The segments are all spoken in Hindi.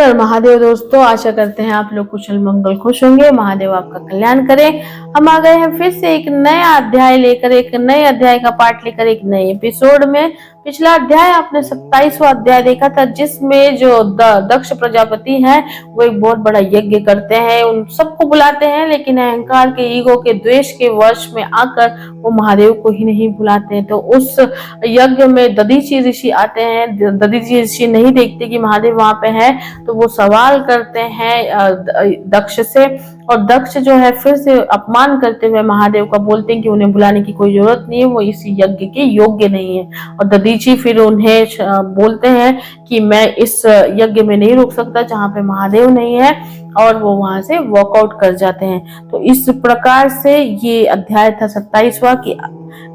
हर महादेव दोस्तों, आशा करते हैं आप लोग कुशल मंगल खुश होंगे। महादेव आपका कल्याण करें। हम आ गए हैं फिर से एक नया अध्याय लेकर, एक नए अध्याय का पाठ लेकर, एक नए एपिसोड में। पिछला अध्याय आपने 27वां अध्याय देखा था, जिसमें जो दक्ष प्रजापति हैं वो एक बहुत बड़ा यज्ञ करते हैं, उन सबको बुलाते हैं, लेकिन अहंकार के, ईगो के, द्वेष के वश में आकर वो महादेव को ही नहीं बुलाते हैं। तो उस यज्ञ में दधीचि ऋषि आते हैं। दधीचि ऋषि नहीं देखते कि महादेव वहां पे है, तो वो सवाल करते हैं दक्ष से, और दक्ष जो है फिर से अपमान करते हुए महादेव का बोलते हैं कि उन्हें बुलाने की कोई जरूरत नहीं है, वो इस यज्ञ के योग्य नहीं है। और दधीचि फिर उन्हें बोलते हैं कि मैं इस यज्ञ में नहीं रुक सकता जहाँ पे महादेव नहीं है, और वो वहां से वॉकआउट कर जाते हैं। तो इस प्रकार से ये अध्याय था 27वां की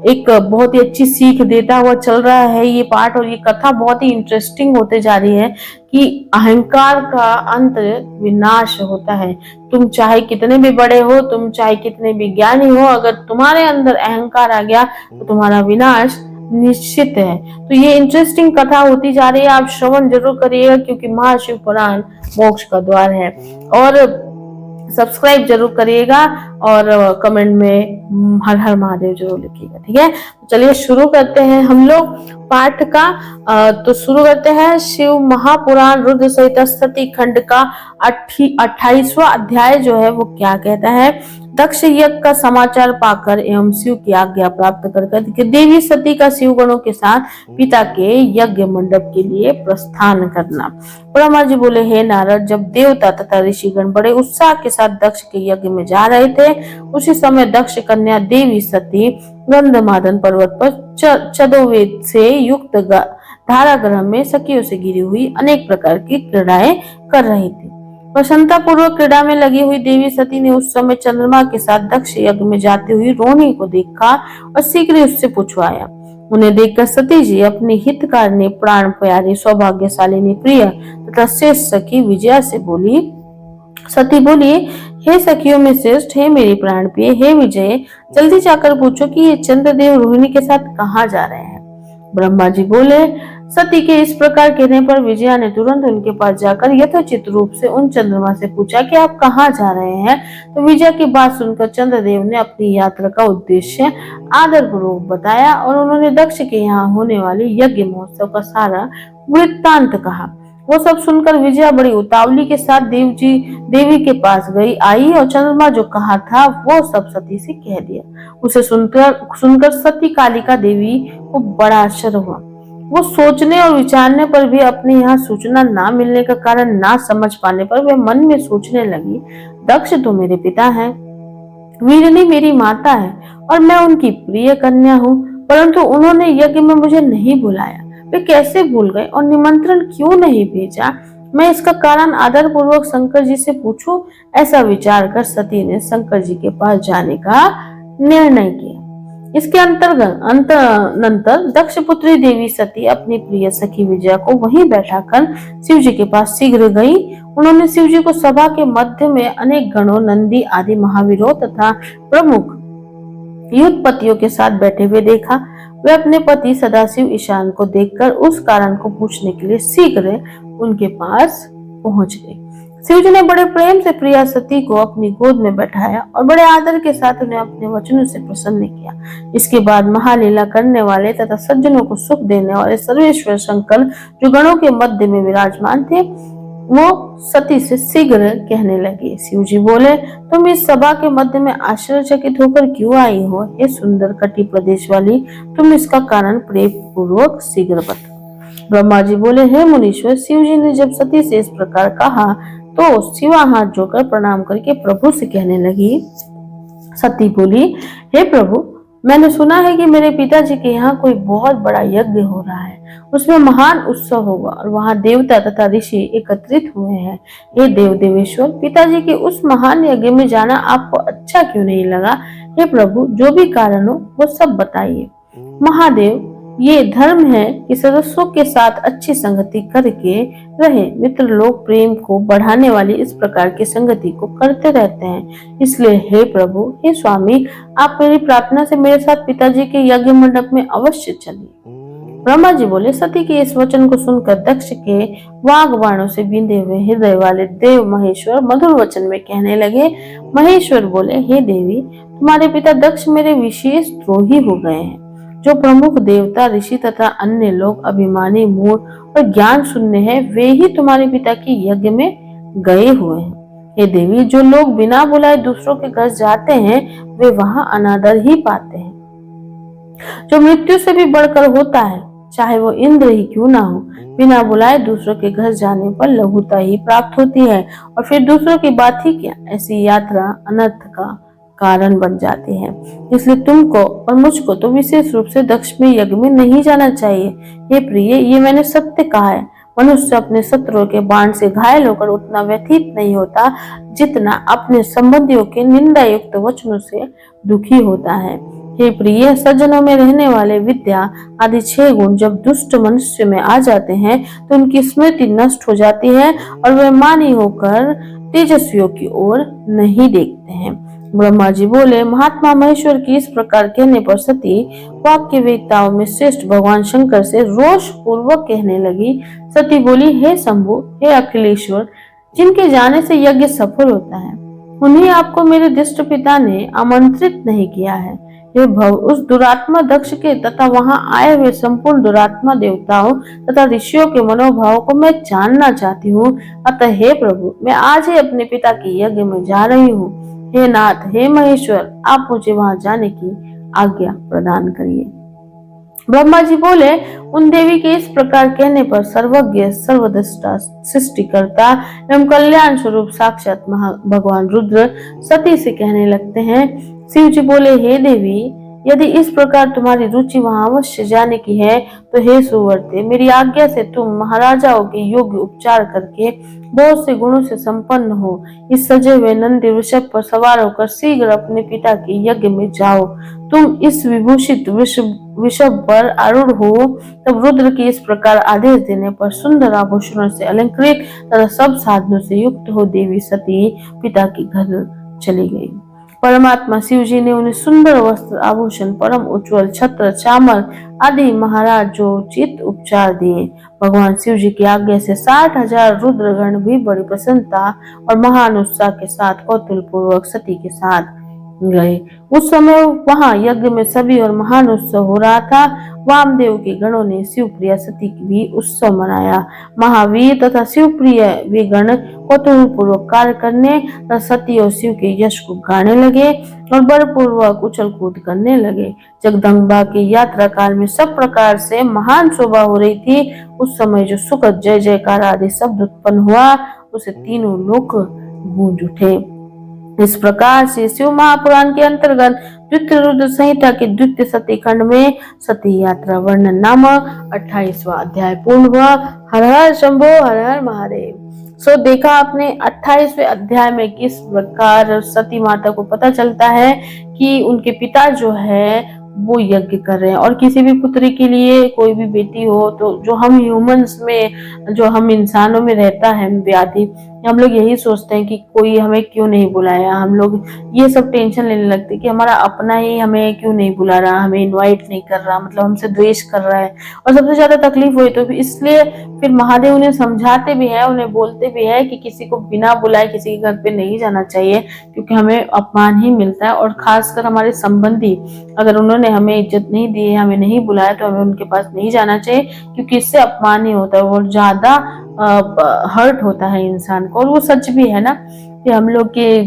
एक बहुत ही अच्छी सीख देता हुआ चल रहा है ये पाठ, और ये कथा बहुत ही इंटरेस्टिंग होते जा रही है कि अहंकार का अंत विनाश होता है। तुम चाहे कितने भी बड़े हो, तुम चाहे कितने भी ज्ञानी हो, अगर तुम्हारे अंदर अहंकार आ गया तो तुम्हारा विनाश निश्चित है। तो ये इंटरेस्टिंग कथा होती जा रही है, आप श्रवण जरूर करिएगा, क्योंकि महाशिव पुराण मोक्ष का द्वार है। और सब्सक्राइब जरूर करिएगा, और कमेंट में हर हर महादेव जरूर लिखिएगा, ठीक है। तो चलिए शुरू करते हैं हम लोग पाठ का। तो शुरू करते हैं शिव महापुराण रुद्र संहिता सती खंड का 28वां अध्याय जो है वो क्या कहता है। दक्ष यज्ञ का समाचार पाकर एवं शिव की आज्ञा प्राप्त कर देवी सती का शिव गणों के साथ पिता के यज्ञ मंडप के लिए प्रस्थान करना। ब्रह्मा जी बोले, हे नारद, जब देवता तथा ऋषिगण बड़े उत्साह के साथ दक्ष के यज्ञ में जा रहे थे, उसी समय दक्ष कन्या देवी सती गंधमादन पर्वत पर चतुर्वेद से युक्त धारागृह में सखियों से घिरी हुई अनेक प्रकार की क्रीड़ाएं कर रही थी। प्रसन्नता पूर्वक क्रीड़ा में लगी हुई देवी सती ने उस समय चंद्रमा के साथ दक्ष यज्ञ में जाती हुई रोहिणी को देखा और शीघ्र ही उससे पूछवाया। उन्हें देखकर सती जी अपनी हितकारिणी, प्राण प्यारी, सौभाग्यशालिनी, प्रिय तथा श्रेष्ठ सखी विजया से बोली। सती बोली, हे सखियों में श्रेष्ठ, हे मेरी प्राण प्रिय, हे विजय, जल्दी जाकर पूछो कि ये चंद्रदेव रोहिणी के साथ कहाँ जा रहे हैं। ब्रह्मा जी बोले। सती के इस प्रकार कहने पर विजया ने तुरंत उनके पास जाकर यथोचित रूप से उन चंद्रमा से पूछा कि आप कहाँ जा रहे हैं। तो विजया की बात सुनकर चंद्रदेव ने अपनी यात्रा का उद्देश्य आदर पूर्वक बताया, और उन्होंने दक्ष के यहाँ होने वाले यज्ञ महोत्सव का सारा वृत्तांत कहा। वो सब सुनकर विजया बड़ी उतावली के साथ देवी के पास आई और चंद्रमा जो कहा था वो सब सती से कह दिया। उसे सुनकर सती कालिका देवी को बड़ा आश्चर्य हुआ। वो सोचने और विचारने पर भी अपने यहाँ सूचना ना मिलने का कारण ना समझ पाने पर वे मन में सोचने लगी, दक्ष तो मेरे पिता हैं, वीरनी मेरी माता है और मैं उनकी प्रिय कन्या हूँ, परंतु उन्होंने यज्ञ में मुझे नहीं बुलाया। वे कैसे भूल गए और निमंत्रण क्यों नहीं भेजा? मैं इसका कारण आदर पूर्वक शंकर जी से पूछूं। ऐसा विचार कर सती ने शंकर जी के पास जाने का निर्णय किया। इसके अंतर दक्ष पुत्री देवी सती अपनी प्रिय सखी विजया को वहीं बैठाकर शिव जी के पास शीघ्र गई। उन्होंने शिव जी को सभा के मध्य में अनेक गणों, नंदी आदि महावीरों तथा प्रमुख युद्धपतियों के साथ बैठे हुए देखा। वे अपने पति सदाशिव ईशान को देखकर उस कारण को पूछने के लिए शीघ्र उनके पास पहुंच गए। शिव जी ने बड़े प्रेम से प्रिया सती को अपनी गोद में बैठाया और बड़े आदर के साथ उन्हें अपने वचनों से प्रसन्न किया। इसके बाद महालीला करने वाले तथा सज्जनों को सुख देने वाले सर्वेश्वर शंकर जो गणों के मध्य में विराजमान थे, वो सती से शीघ्र कहने लगे। शिव जी बोले, तुम इस सभा के मध्य में आश्चर्यचकित होकर क्यों आई हो? हे सुंदर कटी प्रदेश वाली, तुम इसका कारण प्रेम पूर्वक शीघ्र बताओ। ब्रह्मा जी बोले, हे मुनीश्वर, शिव जी ने जब सती से इस प्रकार कहा तो शिवा हाथ जोड़कर प्रणाम करके प्रभु से कहने लगी। सती बोली, हे प्रभु, मैंने सुना है कि मेरे पिताजी के यहाँ कोई बहुत बड़ा यज्ञ हो रहा है, उसमें महान उत्सव होगा और वहाँ देवता तथा ऋषि एकत्रित हुए हैं। हे देव देवेश्वर, पिताजी के उस महान यज्ञ में जाना आपको अच्छा क्यों नहीं लगा? हे प्रभु, जो भी कारण हो वो सब बताइए। महादेव, ये धर्म है कि सदस्यों के साथ अच्छी संगति करके रहे। मित्र लोग प्रेम को बढ़ाने वाली इस प्रकार की संगति को करते रहते हैं। इसलिए हे प्रभु, हे स्वामी, आप मेरी प्रार्थना से मेरे साथ पिताजी के यज्ञ मंडप में अवश्य चलिए। ब्रह्मा जी बोले, सती के इस वचन को सुनकर दक्ष के वाग बाणों से बींधे हुए हृदय वाले देव महेश्वर मधुर वचन में कहने लगे। महेश्वर बोले, हे देवी, तुम्हारे पिता दक्ष मेरे विशेष द्रोही हो गए हैं। जो प्रमुख देवता, ऋषि तथा अन्य लोग अभिमानी, मूढ़ और ज्ञान शून्य हैं, वे ही तुम्हारे पिता के यज्ञ में गए हुए हैं। हे देवी, जो लोग बिना बुलाए दूसरों के घर जाते हैं, वे वहां अनादर ही पाते हैं। जो मृत्यु से भी बढ़कर होता है, चाहे वो इंद्र ही क्यों ना हो, बिना बुलाए दूसरों के घर जाने पर लघुता ही प्राप्त होती है, और फिर दूसरों की बात ही क्या, ऐसी यात्रा अनर्थ का कारण बन जाती है। इसलिए तुमको और मुझको तो विशेष रूप से दक्ष में यज्ञ में नहीं जाना चाहिए। हे प्रिय, ये मैंने सत्य कहा है। मनुष्य अपने शत्रुओं के बाण से घायल होकर उतना व्यथित नहीं होता जितना अपने संबंधियों के निंदा युक्त वचनों से दुखी होता है। हे प्रिय, सज्जनों में रहने वाले विद्या आदि 6 गुण जब दुष्ट मनुष्य में आ जाते हैं तो उनकी स्मृति नष्ट हो जाती है और वे मानी होकर तेजस्वियों की ओर नहीं देखते हैं। ब्रह्मा जी बोले, महात्मा महेश्वर की इस प्रकार कहने पर सती वाक्य वेदताओं में श्रेष्ठ भगवान शंकर से रोष पूर्वक कहने लगी। सती बोली, हे शंभु, हे अखिलेश्वर, जिनके जाने से यज्ञ सफल होता है, उन्हीं आपको मेरे दृष्ट पिता ने आमंत्रित नहीं किया है। हे भव, उस दुरात्मा दक्ष के तथा वहां आए हुए संपूर्ण दुरात्मा देवताओं तथा ऋषियों के मनोभाव को मैं जानना चाहती हूँ। अतः हे प्रभु, मैं आज ही अपने पिता के यज्ञ में जा रही हूँ। हे नाथ, हे महेश्वर, आप मुझे वहां जाने की आज्ञा प्रदान करिए। ब्रह्मा जी बोले, उन देवी के इस प्रकार कहने पर सर्वज्ञ, सर्वदृष्टा, सृष्टिकर्ता एवं कल्याण स्वरूप साक्षात भगवान रुद्र सती से कहने लगते हैं। शिव जी बोले, हे देवी, यदि इस प्रकार तुम्हारी रुचि वहां अवश्य जाने की है तो हे सुवर्ते, मेरी आज्ञा से तुम महाराजाओं के योग्य उपचार करके बहुत से गुणों से संपन्न हो इस सजे हुए नंदी वृषभ पर सवार होकर शीघ्र अपने पिता के यज्ञ में जाओ। तुम इस विभूषित वृषभ पर आरूढ़ हो। तब रुद्र के इस प्रकार आदेश देने पर सुंदर आभूषणों से अलंकृत तथा सब साधनों से युक्त हो देवी सती पिता के घर चली गई। परमात्मा शिव जी ने उन्हें सुंदर वस्त्र, आभूषण, परम उज्ज्वल छत्र, चामर आदि महाराज जो उचित उपचार दिए। भगवान शिव जी की आज्ञा से 60,000 रुद्रगण भी बड़ी प्रसन्नता और महान उत्साह के साथ कौतूहल पूर्वक सती के साथ गए। उस समय वहां यज्ञ में सभी और महान उत्सव हो रहा था। वामदेव के गणों ने शिवप्रिया सती की भी उत्सव मनाया। महावीर तथा शिवप्रिय वे गण कौतूहल पूर्वक कार्य करने तथा सती और शिव के यश को गाने लगे और बलपूर्वक उछल कूद करने लगे। जगदम्बा की यात्रा काल में सब प्रकार से महान शोभा हो रही थी। उस समय जो सुखद जय जयकार आदि शब्द उत्पन्न हुआ, उसे तीनों लोक गूंज उठे। इस प्रकार से शिव महापुराण के अंतर्गत द्वितीय रुद्र संहिता के द्वितीय सती खंड में सती यात्रा वर्णन नामक 28वां अध्याय पूर्ण हुआ। हर हर शंभो, हर हर महादेव। सो देखा आपने 28वें अध्याय में किस प्रकार सती माता को पता चलता है कि उनके पिता जो है वो यज्ञ कर रहे हैं। और किसी भी पुत्री के लिए, कोई भी बेटी हो, तो जो हम ह्यूमंस में, जो हम इंसानों में रहता है व्याधि, हम लोग यही सोचते हैं कि कोई हमें क्यों नहीं बुलाया। हम लोग ये सब टेंशन लेने लगते कि हमारा अपना ही हमें क्यों नहीं बुला रहा, हमें इनवाइट नहीं कर रहा, मतलब हमसे द्वेष कर रहा है। और सबसे ज्यादा तकलीफ हुई तो इसलिए फिर महादेव उन्हें समझाते भी है, उन्हें बोलते भी है कि किसी को बिना बुलाए किसी के घर पे नहीं जाना चाहिए, क्योंकि हमें अपमान ही मिलता है। और खासकर हमारे संबंधी, अगर उन्होंने हमें इज्जत नहीं दी है, हमें नहीं बुलाया, तो हमें उनके पास नहीं जाना चाहिए, क्योंकि इससे अपमान ही होता है और ज्यादा हर्ट होता है इंसान को। और वो सच भी है ना, कि हम लोग के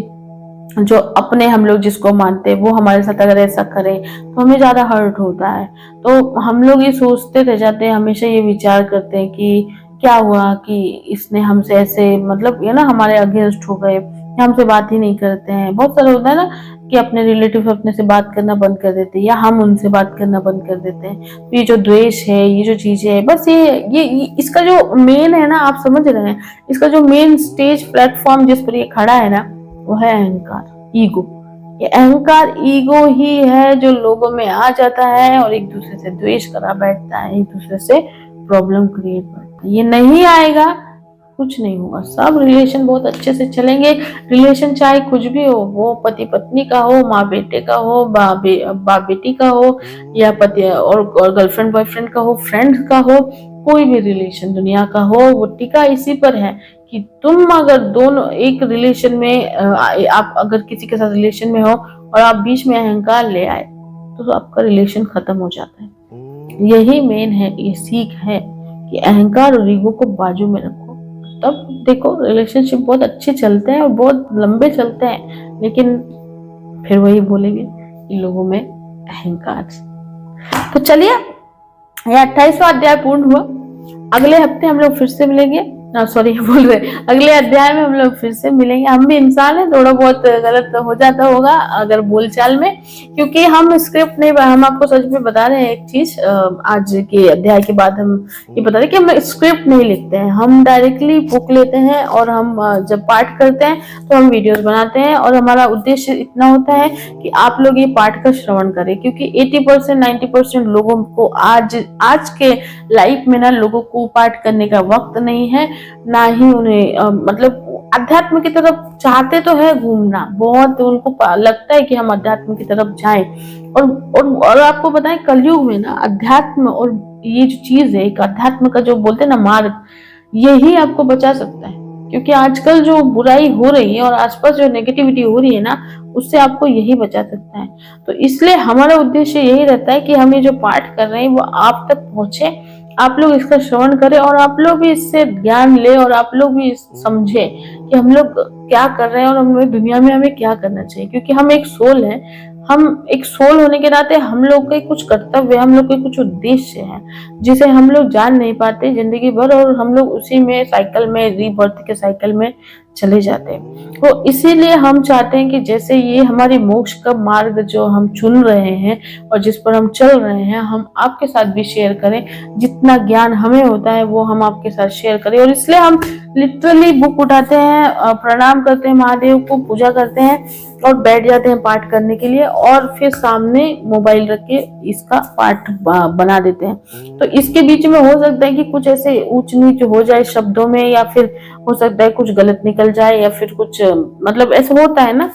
जो अपने, हम लोग जिसको मानते हैं, वो हमारे साथ अगर ऐसा करे तो हमें ज्यादा हर्ट होता है। तो हम लोग ये सोचते रह जाते हैं, हमेशा ये विचार करते हैं कि क्या हुआ कि इसने हमसे ऐसे, मतलब ये ना हमारे अगेंस्ट हो गए, हमसे बात ही नहीं करते हैं। बहुत सारा होता है ना कि अपने रिलेटिव अपने से बात करना बंद कर देते हैं, या हम उनसे बात करना बंद कर देते हैं। तो ये जो द्वेष है, ये जो चीजें है, बस ये इसका जो मेन है ना, आप समझ रहे हैं, इसका जो मेन स्टेज प्लेटफॉर्म जिस पर ये खड़ा है ना, वो है अहंकार, ईगो। ये अहंकार, ईगो ही है जो लोगों में आ जाता है और एक दूसरे से द्वेष करा बैठता है, एक दूसरे से प्रॉब्लम क्रिएट करता है। ये नहीं आएगा कुछ नहीं होगा। सब रिलेशन बहुत अच्छे से चलेंगे। रिलेशन चाहे कुछ भी हो, वो पति पत्नी का हो, माँ बेटे का हो, बाप बेटी का हो, या पति और गर्लफ्रेंड बॉयफ्रेंड का हो, फ्रेंड का हो, कोई भी रिलेशन दुनिया का हो, वो टिका इसी पर है कि तुम अगर दोनों एक रिलेशन में आप अगर किसी के साथ रिलेशन में हो और आप बीच में अहंकार ले आए तो आपका रिलेशन खत्म हो जाता है। यही मेन है, ये सीख है कि अहंकार और ईगो को बाजू में रखो, तब देखो रिलेशनशिप बहुत अच्छे चलते हैं और बहुत लंबे चलते हैं। लेकिन फिर वही बोलेंगे इन लोगों में अहंकार। तो चलिए, यह 28वां अध्याय पूर्ण हुआ। अगले हफ्ते हम लोग फिर से मिलेंगे। सॉरी बोल रहे, अगले अध्याय में हम लोग फिर से मिलेंगे। हम भी इंसान हैं, थोड़ा बहुत गलत हो जाता होगा अगर बोलचाल में, क्योंकि हम स्क्रिप्ट नहीं, हम आपको सच में बता रहे हैं एक चीज, आज के अध्याय के बाद हम ये बता रहे कि हम स्क्रिप्ट नहीं लिखते हैं, हम डायरेक्टली बुक लेते हैं और हम जब पाठ करते हैं तो हम वीडियोस बनाते हैं। और हमारा उद्देश्य इतना होता है कि आप लोग ये पाठ का श्रवण करें, क्योंकि 80% 90% लोगों को आज के लाइफ में ना लोगों को पाठ करने का वक्त नहीं है, ना ही उन्हें मतलब अध्यात्म की तरफ चाहते तो है घूमना, बहुत उनको लगता है कि हम अध्यात्म की तरफ जाएं। और आपको बताएं, कलयुग में ना अध्यात्म और ये जो चीज है, एक अध्यात्म का जो बोलते हैं ना मार्ग, यही आपको बचा सकता है। क्योंकि आजकल जो बुराई हो रही है और आसपास जो नेगेटिविटी हो रही है ना, उससे आपको यही बचा सकता है। तो इसलिए हमारा उद्देश्य यही रहता है कि हम ये जो पाठ कर रहे हैं वो आप तक पहुंचे, आप लोग इसका श्रवण करें और आप लोग भी इससे ज्ञान ले और आप लोग भी समझे कि हम लोग क्या कर रहे हैं और हमें दुनिया में हमें क्या करना चाहिए। क्योंकि हम एक सोल है, हम एक सोल होने के नाते हम लोग के कुछ कर्तव्य, हम लोग के कुछ उद्देश्य है जिसे हम लोग जान नहीं पाते जिंदगी भर, और हम लोग उसी में साइकिल में, रीबर्थ के साइकिल में चले जाते हैं। तो इसीलिए हम चाहते हैं कि जैसे ये हमारी मोक्ष का मार्ग जो हम चुन रहे हैं और जिस पर हम चल रहे हैं, हम आपके साथ भी शेयर करें। जितना ज्ञान हमें होता है वो हम आपके साथ शेयर करें। और इसलिए हम लिटरली बुक उठाते हैं, प्रणाम करते हैं महादेव को, पूजा करते हैं और बैठ जाते हैं पाठ करने के लिए, और फिर सामने मोबाइल रख के इसका पाठ बना देते हैं। तो इसके बीच में हो सकता है कि कुछ ऐसे ऊंच नीच हो जाए शब्दों में, या फिर हो सकता है कुछ गलत निकल जाए, या फिर कुछ मतलब ऐसा होता है ना।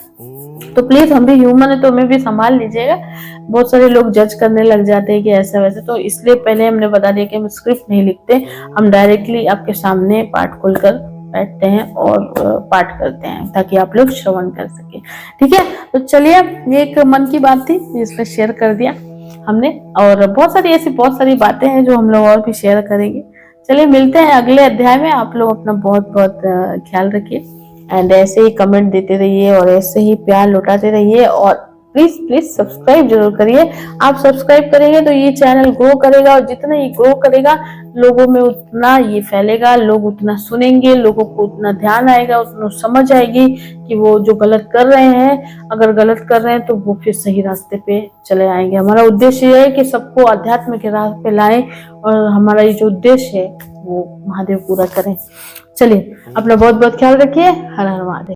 तो प्लीज, हम भी ह्यूमन है तो हमें भी संभाल लीजिएगा। बहुत सारे लोग जज करने लग जाते हैं कि ऐसा वैसा, तो इसलिए पहले हमने बता दिया कि हम स्क्रिप्ट नहीं लिखते, हम डायरेक्टली आपके सामने पाठ खोलकर बैठते हैं और पाठ करते हैं ताकि आप लोग श्रवण कर सके। ठीक है, तो चलिए, ये एक मन की बात थी जिसमें शेयर कर दिया हमने, और बहुत सारी बातें हैं जो हम लोग और भी शेयर करेंगे। चलिए, मिलते हैं अगले अध्याय में। आप लोग अपना बहुत बहुत ख्याल रखिए, एंड ऐसे ही कमेंट देते रहिए और ऐसे ही प्यार लौटाते रहिए, और प्लीज प्लीज सब्सक्राइब जरूर करिए। आप सब्सक्राइब करेंगे तो ये चैनल ग्रो करेगा, और जितना ये ग्रो करेगा लोगों में उतना ये फैलेगा, लोग उतना सुनेंगे, लोगों को उतना ध्यान आएगा, उतना समझ आएगी कि वो जो गलत कर रहे हैं, अगर गलत कर रहे हैं तो वो फिर सही रास्ते पे चले आएंगे। हमारा उद्देश्य ये है कि सबको अध्यात्म के राह पे लाएं, और हमारा ये जो उद्देश्य है वो महादेव पूरा करें। चलिए, अपना बहुत बहुत ख्याल रखिए। हर हर महादेव।